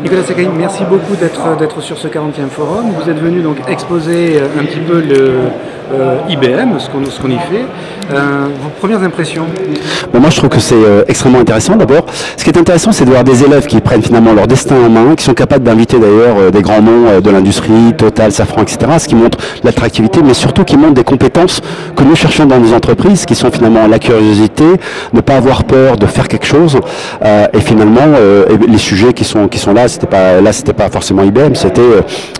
Nicolas Sakhaïn, merci beaucoup d'être sur ce 40e forum. Vous êtes venu donc exposer un petit peu le IBM, ce qu'on y fait. Vos premières impressions? Moi, je trouve que c'est extrêmement intéressant. D'abord, ce qui est intéressant, c'est de voir des élèves qui prennent finalement leur destin en main, qui sont capables d'inviter d'ailleurs des grands noms de l'industrie, Total, Safran, etc., ce qui montre l'attractivité, mais surtout qui montre des compétences que nous cherchons dans nos entreprises, qui sont finalement la curiosité, ne pas avoir peur de faire quelque chose, et finalement, les sujets qui sont là, c'était pas forcément IBM, c'était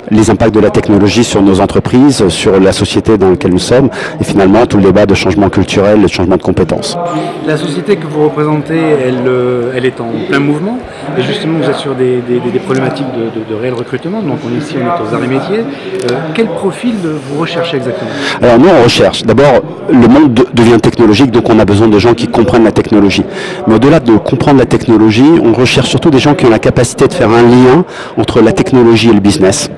les impacts de la technologie sur nos entreprises, sur la société dans laquelle nous sommes, et finalement tout le débat de changement culturel, de changement de compétences. La société que vous représentez, elle est en plein mouvement, et justement vous êtes sur des problématiques de réel recrutement, donc on est aux arts et métiers. Quel profil vous recherchez exactement? Alors nous on recherche, d'abord le monde devient technologique, donc on a besoin de gens qui comprennent la technologie. Mais au-delà de comprendre la technologie, on recherche surtout des gens qui ont la capacité de faire un lien entre la technologie et le business.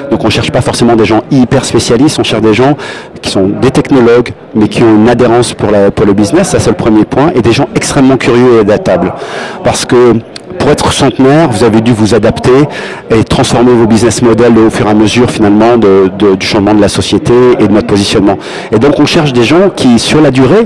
Donc on ne cherche pas forcément des gens hyper spécialistes, on cherche des gens qui sont des technologues, mais qui ont une adhérence pour le business, ça c'est le premier point, et des gens extrêmement curieux et adaptables. Parce que pour être centenaire, vous avez dû vous adapter et transformer vos business models au fur et à mesure finalement du changement de la société et de notre positionnement. Et donc on cherche des gens qui, sur la durée,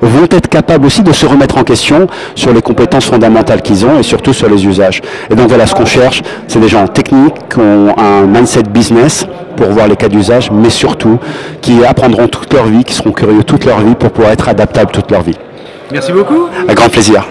vont être capables aussi de se remettre en question sur les compétences fondamentales qu'ils ont et surtout sur les usages. Et donc voilà, ce qu'on cherche, c'est des gens techniques qui ont un mindset business pour voir les cas d'usage, mais surtout qui apprendront toute leur vie, qui seront curieux toute leur vie pour pouvoir être adaptables toute leur vie. Merci beaucoup. Avec grand plaisir.